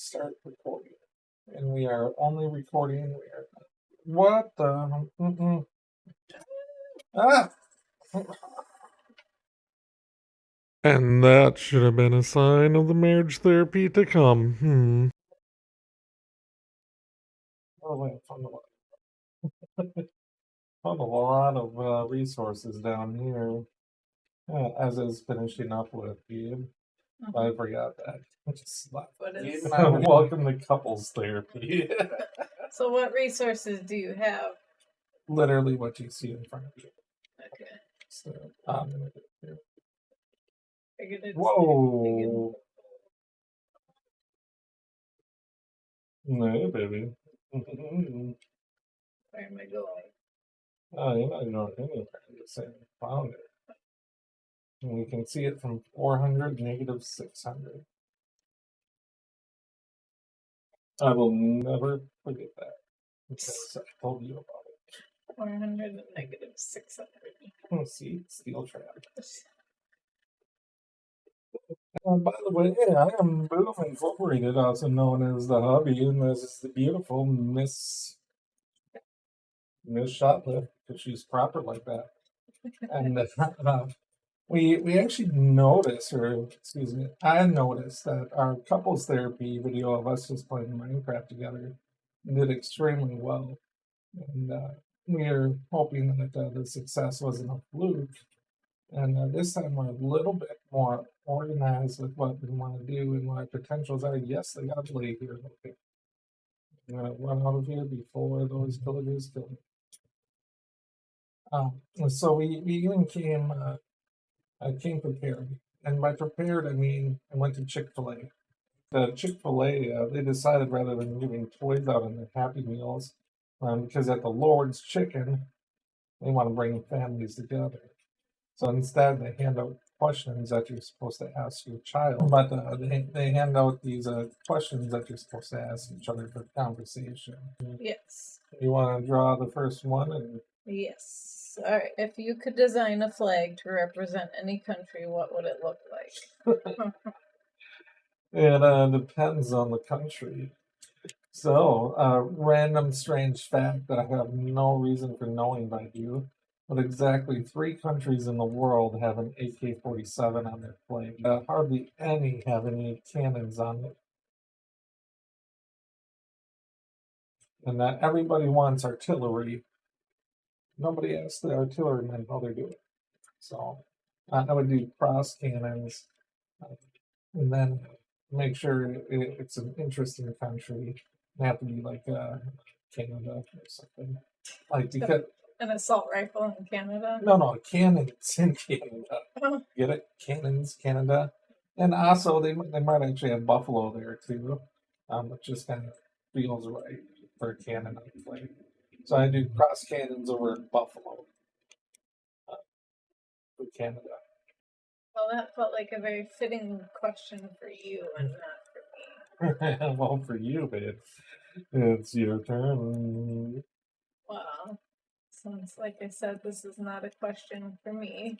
start recording. And we are only recording. What the? Ah! And that should have been a sign of the marriage therapy to come. Oh, wait, found a lot of resources down here. As is finishing up with you. I forgot that. What is welcome to couples therapy. So what resources do you have? Literally what you see in front of you. Okay. So I'm gonna do it here. Figured it's Whoa. No, baby. Where am I going? Oh, you're not going anywhere. I'm just saying, found it. And we can see it from 400 negative 600. I will never forget that because I told you about it. 400 and negative 600. Oh, see, steel trap. By the way, I am Boom Incorporated, also known as the Hubby, and this is the beautiful Miss Shotliff, because she's proper like that. And we actually noticed, or excuse me, I noticed that our couples therapy video of us just playing Minecraft together did extremely well. And we are hoping that the success wasn't a fluke. And this time we're a little bit more organized with what we want to do and what our potentials are. Yes, they got to lay here. Okay. I'm going to run out of here before those villagers kill me. So we even came prepared. And by prepared, I mean I went to Chick-fil-A. The Chick-fil-A, they decided rather than giving toys out in their Happy Meals, because at the Lord's Chicken, they want to bring families together. So instead, they hand out questions that you're supposed to ask your child. But they hand out these questions that you're supposed to ask each other for conversation. Yes. You want to draw the first one? And yes. All right. If you could design a flag to represent any country, what would it look like? It depends on the country. So, random strange fact that I have no reason for knowing about you. But exactly 3 countries in the world have an AK-47 on their flag. Hardly any have any cannons on it. And that everybody wants artillery. Nobody asks the artillerymen how they're doing. So I would do cross cannons, and then make sure it's an interesting country. It have to be like Canada or something. Like because An assault rifle in Canada? No, cannons in Canada. Get it? Cannons, Canada. And also, they might actually have buffalo there too. It just kind of feels right for a cannon to play. So I do cross cannons over buffalo for Canada. Well, that felt like a very fitting question for you and not for me. Well, for you, babe, it's your turn. Well, since, like I said, this is not a question for me,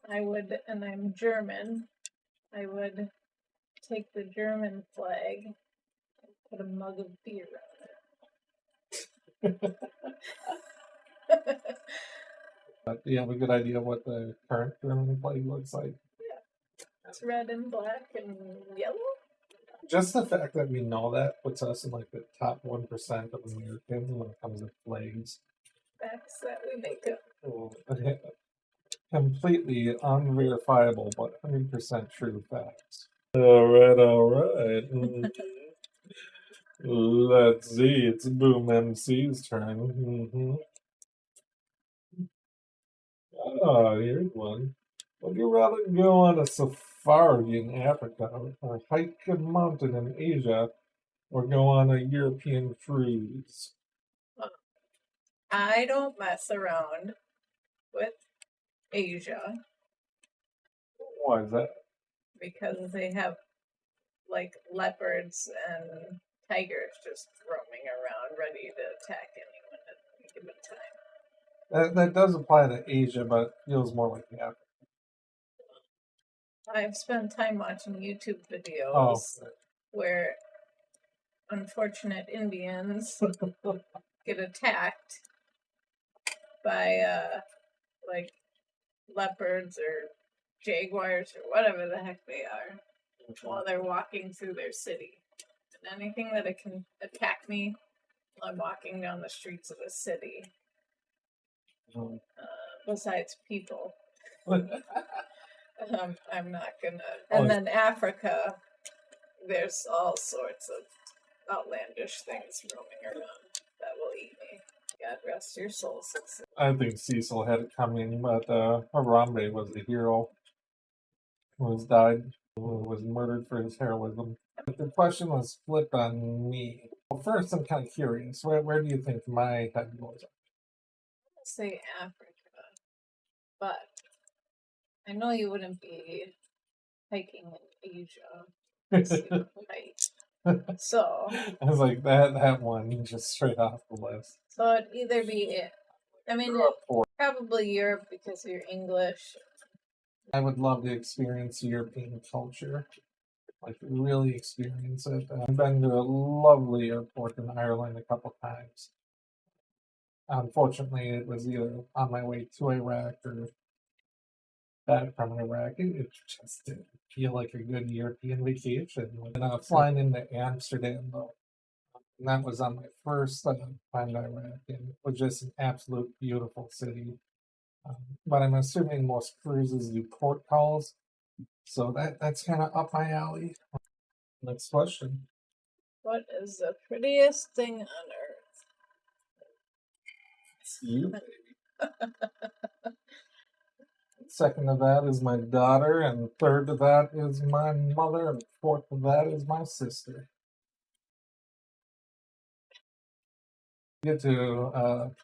I would, and I'm German, I would take the German flag and put a mug of beer on it. Do you have a good idea what the current German flag looks like? Yeah. It's red and black and yellow. Just the fact that we know that puts us in like the top 1% of Americans when it comes to flags. Facts that we make up. Completely unverifiable, but 100% true facts. All right. Let's see. It's BoomMC's turn. Here's one. Would you rather go on a safari in Africa, or hike a mountain in Asia, or go on a European cruise? I don't mess around with Asia. Why is that? Because they have like leopards and tigers just roaming around ready to attack anyone at any given time. That does apply to Asia, but it feels more like Africa. I've spent time watching YouTube videos where unfortunate Indians get attacked by like leopards or jaguars or whatever the heck they are while they're walking through their city. And anything that it can attack me while I'm walking down the streets of a city, besides people, I'm not gonna. And then Africa, there's all sorts of outlandish things roaming around that will eat me. God rest your soul, Cecil. I think Cecil had it coming, but Harambe was the hero who was murdered for his heroism. But the question was flipped on me. Well, first, I'm kind of curious. Where do you think my head goes? I'm gonna say Africa, but I know you wouldn't be hiking in Asia. So I was like, that one just straight off the list. So it'd either be it. I mean, probably Europe because you're English. I would love to experience European culture, like really experience it. I've been to a lovely airport in Ireland a couple times. Unfortunately, it was either on my way to Iraq or back from Iraq. It just didn't feel like a good European vacation. And flying into Amsterdam, though, and that was on my first time to Iraq, and it was just an absolute beautiful city. But I'm assuming most cruises do port calls, so that's kind of up my alley. Next question. What is the prettiest thing on earth? It's you, baby. Second to that is my daughter, and third to that is my mother, and fourth to that is my sister. Get to a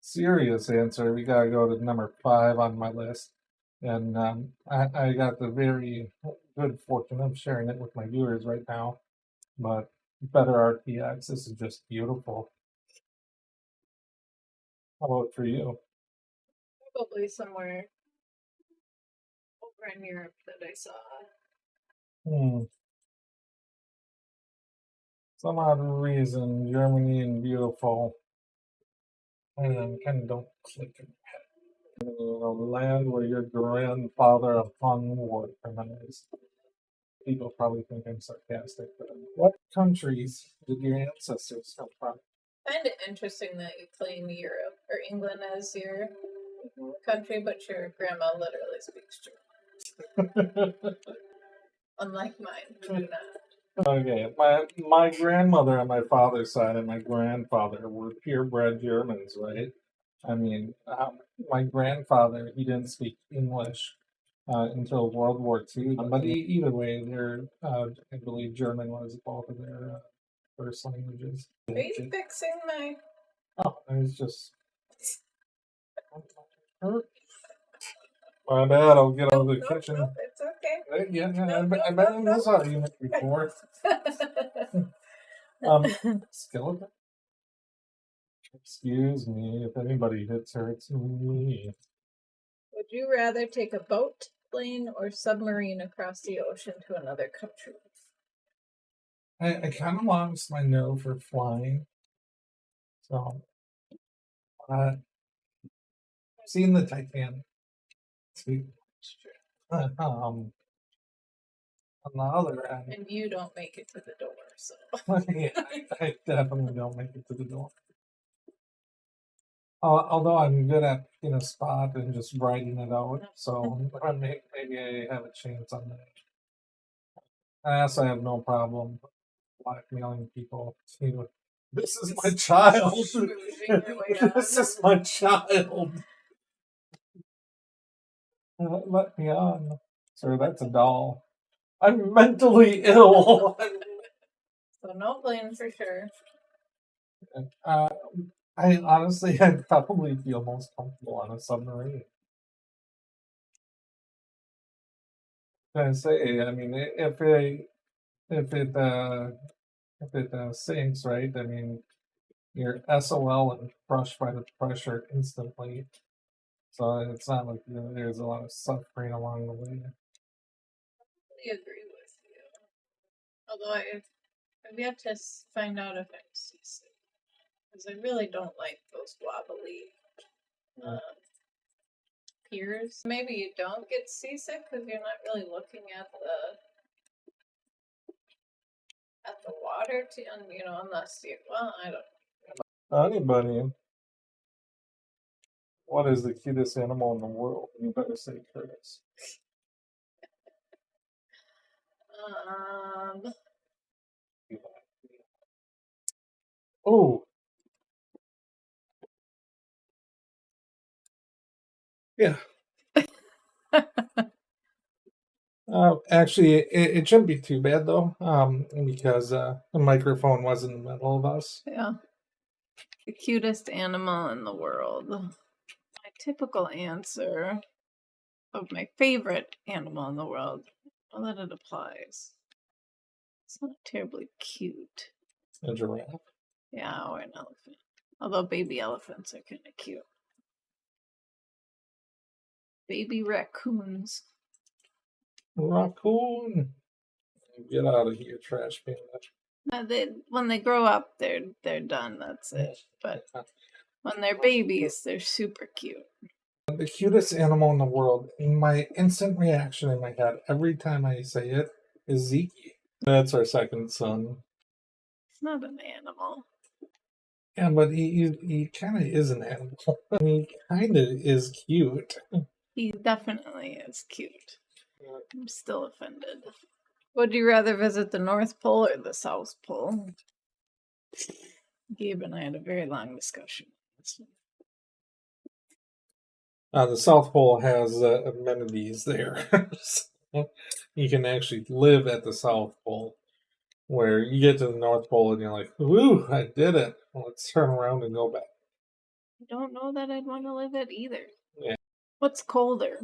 serious answer, we gotta go to number 5 on my list. And I got the very good fortune of sharing it with my viewers right now. But better RTX, this is just beautiful. How about for you? Probably somewhere over in Europe that I saw. Some odd reason, Germany and beautiful. And kind of don't click in my head. A land where your grandfather hung war criminals. People probably think I'm sarcastic, but what countries did your ancestors come from? Kind of interesting that you claim Europe or England as your country, but your grandma literally speaks German. Unlike mine, who do not. Okay, my grandmother on my father's side and my grandfather were purebred Germans, right? I mean, my grandfather, he didn't speak English until World War II. But either way, I believe German was both of their first languages. Are you fixing my... Oh, I was just... My bad, I'll get out of the kitchen. No, it's okay. Yeah, I've been in this argument before. Skeleton? Excuse me, if anybody hits her, it's me. Would you rather take a boat, plane, or submarine across the ocean to another country? I kind of lost my nerve for flying. So, I've seen the Titanic. On the other end. And you don't make it to the door, so. Yeah, I definitely don't make it to the door. Although I'm good at picking a spot and just writing it out, so maybe I have a chance on that. I also have no problem blackmailing people. This is my child. This is my child. Let me on. Sir, that's a doll. I'm mentally ill. So no blame for sure. I honestly, I'd probably feel most comfortable on a submarine. I say, I mean, if it sinks, right? I mean, you're SOL and crushed by the pressure instantly. So it's not like there's a lot of suffering along the way. I agree with you. Although I Maybe I have to find out if I'm seasick. Because I really don't like those wobbly piers. Maybe you don't get seasick because you're not really looking at the water, unless you. Well, I don't. Anybody? What is the cutest animal in the world? You better say Curtis. Oh. Yeah. Actually, it shouldn't be too bad though, because the microphone was in the middle of us. Yeah. The cutest animal in the world. My typical answer of my favorite animal in the world. Well, that it applies. It's not terribly cute. A giraffe. Yeah, or an elephant. Although baby elephants are kind of cute. Baby raccoons. Raccoon. Get out of here, trash panda. When they grow up, they're done. That's it. But when they're babies, they're super cute. The cutest animal in the world. My instant reaction in my head every time I say it is Zeke. That's our second son. He's not an animal. Yeah, but he kind of is an animal. He kind of is cute. He definitely is cute. I'm still offended. Would you rather visit the North Pole or the South Pole? Gabe and I had a very long discussion. The South Pole has amenities there. So you can actually live at the South Pole, where you get to the North Pole and you're like, "Woo, I did it! Well, let's turn around and go back." I don't know that I'd want to live at either. Yeah. What's colder?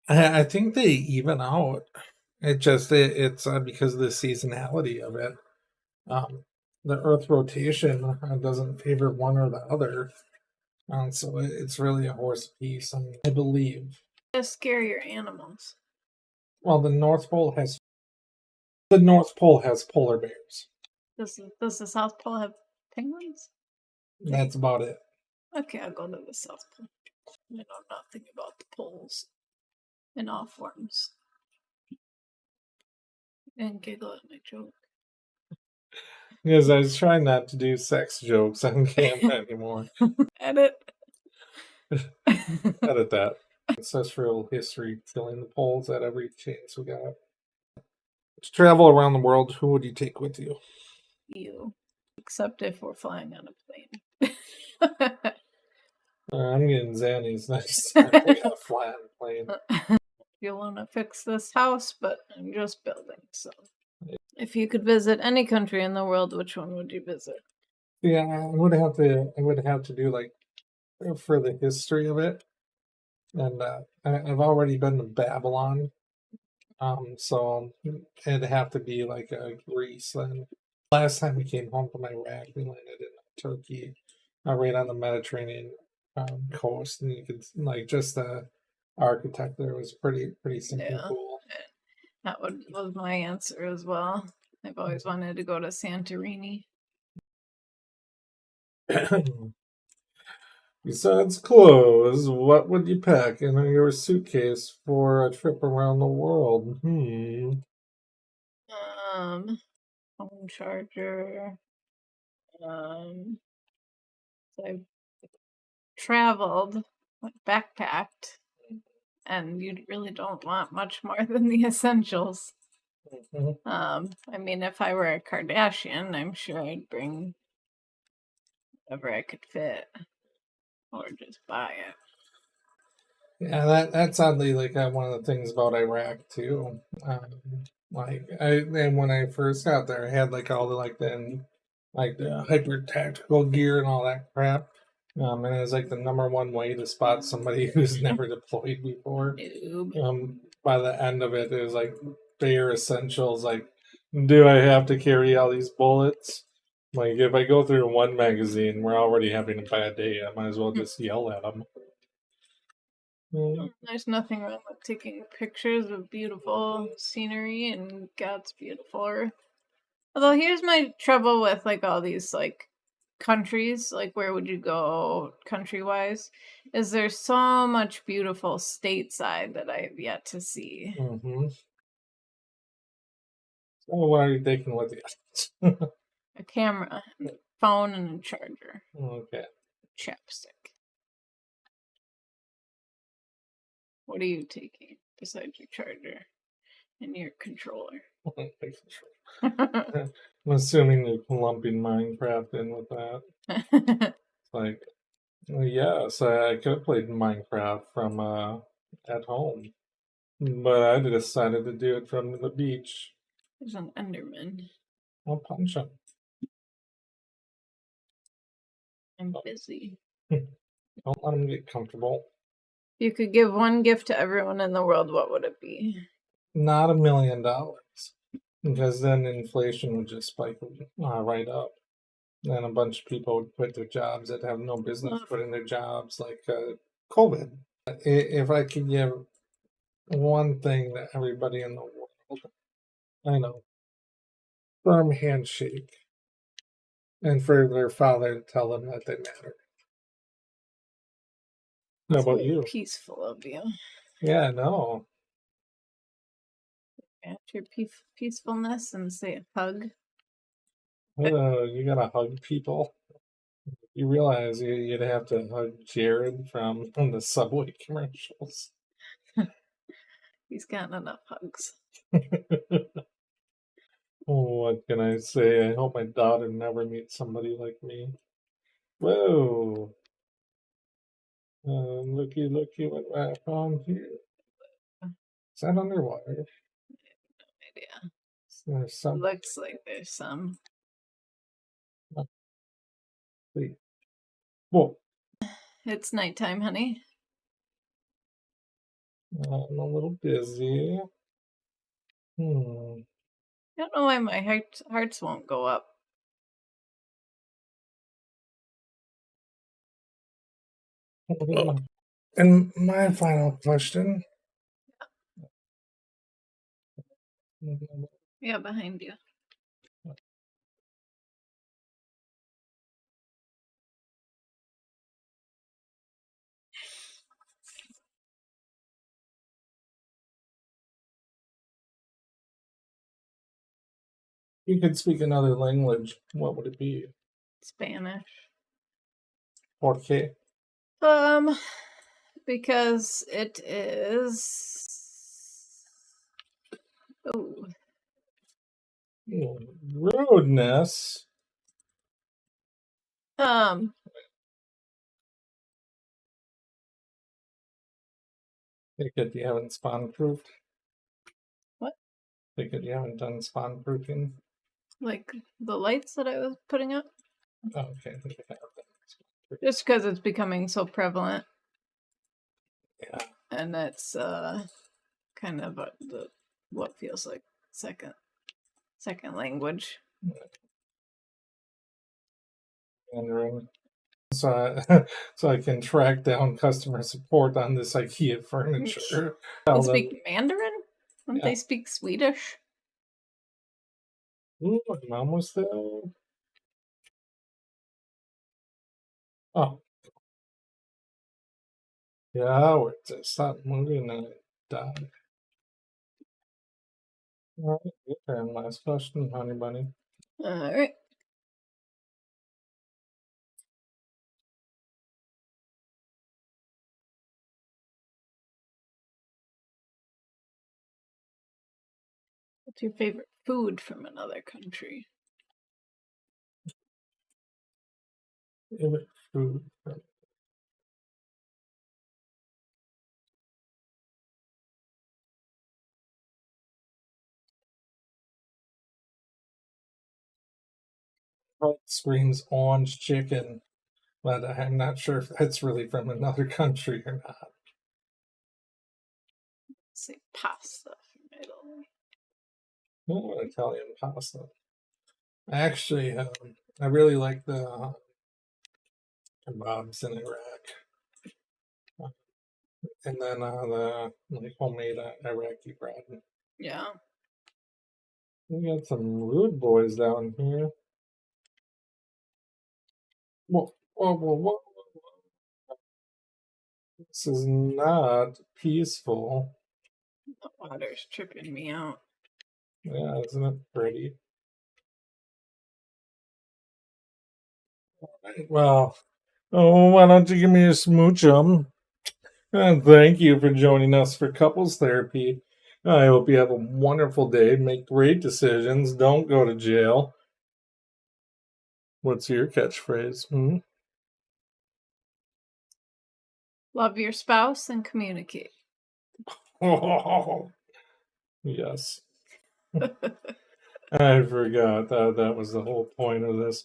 I think they even out. It's because of the seasonality of it. The Earth rotation doesn't favor one or the other. So it's really a horse piece, I believe. Just scarier animals. Well, the North Pole has polar bears. Does the South Pole have penguins? That's about it. Okay, I'll go to the South Pole. I know nothing about the poles in all forms. And giggle at my joke. Because I was trying not to do sex jokes on camera anymore. Edit. Edit that. Ancestral history, killing the poles at every chance we got. To travel around the world, who would you take with you? You. Except if we're flying on a plane. I'm getting Zannies next time we gotta fly on a plane. You want to fix this house, but I'm just building, so. If you could visit any country in the world, which one would you visit? Yeah, I would have to do like for the history of it. And I've already been to Babylon. So it'd have to be like Greece then. Last time we came home from Iraq, we landed in Turkey, right on the Mediterranean coast, and you could like just the architecture was pretty simple, cool. That was my answer as well. I've always wanted to go to Santorini. Besides clothes, what would you pack in your suitcase for a trip around the world? Phone charger. So I've traveled, backpacked, and you really don't want much more than the essentials. I mean, if I were a Kardashian, I'm sure I'd bring whatever I could fit, or just buy it. Yeah, that's oddly like one of the things about Iraq too. And when I first got there, I had like all the the hyper tactical gear and all that crap. And it was like the number one way to spot somebody who's never deployed before. By the end of it, it was like bare essentials. Like, do I have to carry all these bullets? Like, if I go through one magazine, we're already having a bad day. I might as well just yell at them. There's nothing wrong with taking pictures of beautiful scenery and God's beautiful earth. Although here's my trouble with like all these like countries, like where would you go country wise? Is there so much beautiful stateside that I have yet to see. Mm-hmm. So what are you taking with you? A camera, phone, and a charger. Okay. Chapstick. What are you taking besides your charger and your controller? I'm assuming you're lumping Minecraft in with that. Like, yes, I could have played Minecraft from at home, but I decided to do it from the beach. There's an Enderman. I'll punch him. I'm busy. Don't let him get comfortable. You could give one gift to everyone in the world, what would it be? Not $1 million, because then inflation would just spike right up. And a bunch of people would quit their jobs that have no business quitting their jobs, like COVID. If I could give one thing to everybody in the world, I know, firm handshake, and for their father to tell them that they matter. How That's about very you? peaceful of you. Yeah, no. After peacefulness and say a hug. You gotta hug people. You realize you'd have to hug Jared from the Subway commercials. He's gotten enough hugs. What can I say? I hope my daughter never meets somebody like me. Whoa. Looky what I found here. Is that underwater? Idea. There's some. Looks like there's some. Whoa. It's nighttime, honey. I'm a little busy. I don't know why my hearts won't go up. And my final question. Yeah, behind you. You could speak another language. What would it be? Spanish. ¿Por qué? Because it is. Oh. Rudeness. Take it you haven't spawn proofed. What? Take it you haven't done spawn proofing. Like the lights that I was putting up? Oh, okay. I think I have that. Just because it's becoming so prevalent. Yeah. And that's kind of what feels like second language. Mandarin. So I can track down customer support on this IKEA furniture. They speak Mandarin? Don't they speak Swedish? Ooh, I'm almost there. Oh. Yeah, we're just stop moving and it died. All right, your turn. Last question, honey bunny. All right. What's your favorite food from another country? Favorite food. It screams orange chicken, but I'm not sure if that's really from another country or not. Say pasta from Italy. Oh, Italian pasta. Actually, I really like the kebabs in Iraq, and then the like homemade Iraqi bread. Yeah. We got some rude boys down here. Whoa, whoa, whoa, whoa. This is not peaceful. The water's tripping me out. Yeah, isn't it pretty? Well, why don't you give me a smoochum? And thank you for joining us for couples therapy. I hope you have a wonderful day. Make great decisions. Don't go to jail. What's your catchphrase? Love your spouse and communicate. Oh, yes. I forgot that was the whole point of this.